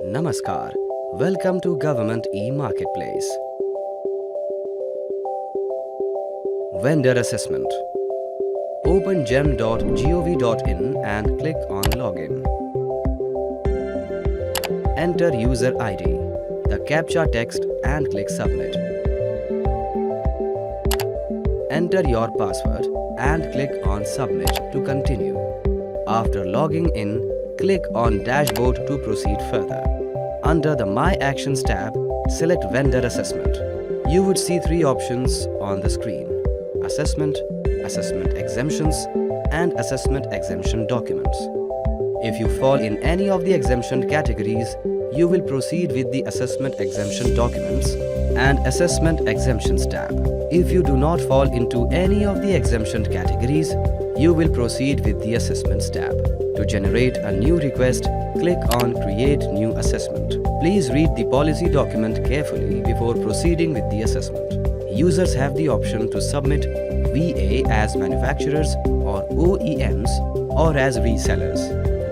Namaskar. Welcome to Government e-Marketplace. Vendor Assessment. Open gem.gov.in and click on Login. Enter user ID, the CAPTCHA text and click Submit. Enter your password and click on Submit to continue. After logging in, click on Dashboard to proceed further. Under the My Actions tab, select Vendor Assessment. You would see three options on the screen: Assessment, Assessment Exemptions, and Assessment Exemption Documents. If you fall in any of the exemption categories, you will proceed with the Assessment Exemption Documents and Assessment Exemptions tab. If you do not fall into any of the exemption categories, you will proceed with the Assessments tab. To generate a new request, click on Create New Assessment. Please read the policy document carefully before proceeding with the assessment. Users have the option to submit VA as manufacturers or OEMs or as resellers.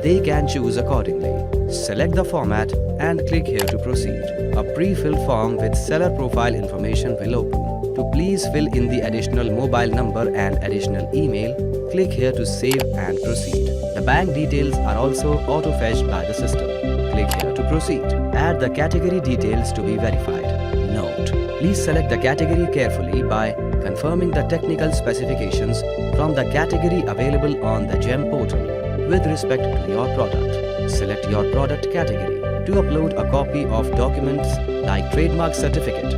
They can choose accordingly. Select the format and click here to proceed. A pre-filled form with seller profile information will open. To please fill in the additional mobile number and additional email, click here to save and proceed. The bank details are also auto-fetched by the system. Click here to proceed. Add the category details to be verified. Note: please select the category carefully by confirming the technical specifications from the category available on the GEM portal with respect to your product. Select your product category. To upload a copy of documents like trademark certificate,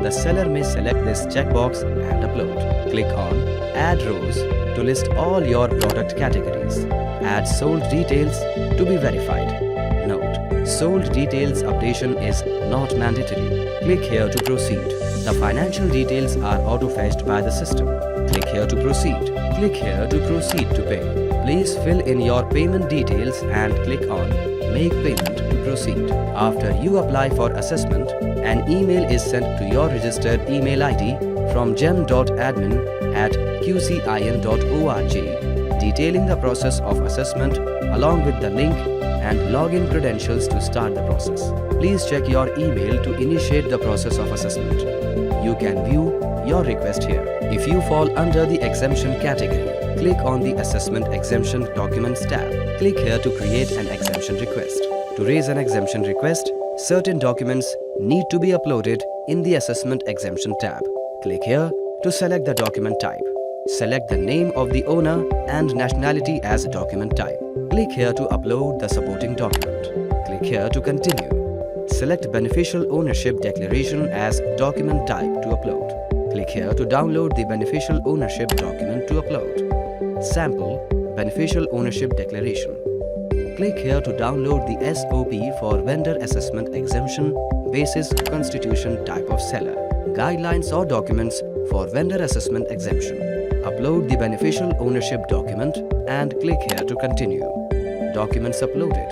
the seller may select this checkbox and upload. Click on Add Rows to list all your product categories. Add sold details to be verified. Note: sold details updation is not mandatory. Click here to proceed. The financial details are auto-fetched by the system. Click here to proceed. Click here to proceed to pay. Please fill in your payment details and click on Make Payment to proceed. After you apply for assessment, an email is sent to your registered email ID from gem.admin@qcin.org detailing the process of assessment along with the link and login credentials to start the process. Please check your email to initiate the process of assessment. You can view your request here. If you fall under the exemption category, click on the Assessment Exemption Documents tab. Click here to create an exemption request. To raise an exemption request, certain documents need to be uploaded in the Assessment Exemption tab. Click here to select the document type. Select the name of the owner and nationality as document type. Click here to upload the supporting document. Click here to continue. Select Beneficial Ownership Declaration as document type to upload. Click here to download the Beneficial Ownership document to upload. Sample Beneficial Ownership Declaration. Click here to download the SOP for Vendor Assessment Exemption basis Constitution type of seller. Guidelines or documents for Vendor Assessment Exemption. Upload the Beneficial Ownership document and click here to continue. Documents uploaded.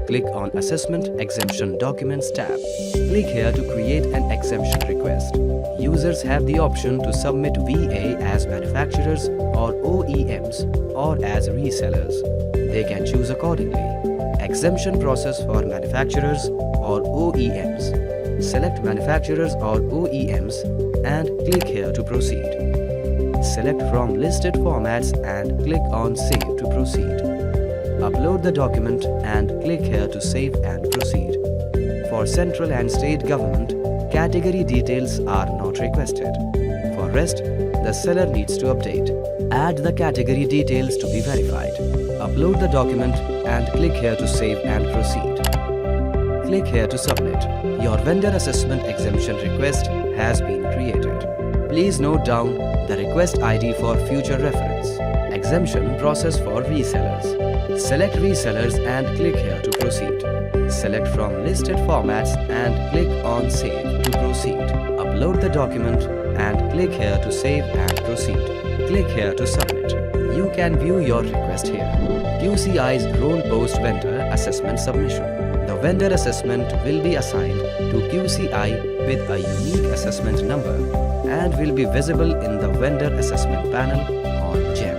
Click on Assessment Exemption Documents tab. Click here to create an exemption request. Users have the option to submit VA as manufacturers or OEMs or as resellers. They can choose accordingly. Exemption process for manufacturers or OEMs. Select manufacturers or OEMs and click here to proceed. Select from listed formats and click on Save to proceed. Upload the document and click here to save and proceed. For central and state government, category details are not requested. For rest, the seller needs to update. Add the category details to be verified. Upload the document and click here to save and proceed. Click here to submit. Your vendor assessment exemption request has been created. Please note down the request ID for future reference. Exemption process for resellers. Select resellers and click here to proceed. Select from listed formats and click on Save to proceed. Upload the document and click here to save and proceed. Click here to submit. You can view your request here. QCI's Role Post Vendor Assessment Submission. The vendor assessment will be assigned to QCI with a unique assessment number and will be visible in the vendor assessment panel on GEM.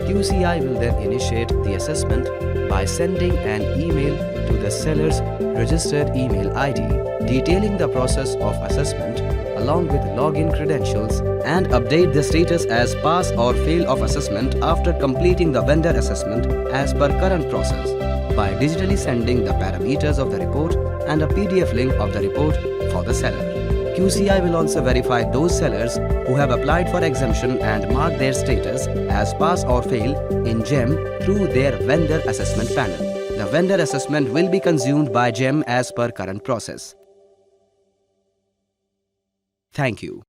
QCI will then initiate the assessment by sending an email to the seller's registered email ID, detailing the process of assessment along with login credentials, and update the status as pass or fail of assessment after completing the vendor assessment as per current process by digitally sending the parameters of the report and a PDF link of the report for the seller. QCI will also verify those sellers who have applied for exemption and mark their status as pass or fail in GEM through their vendor assessment panel. The vendor assessment will be consumed by GEM as per current process. Thank you.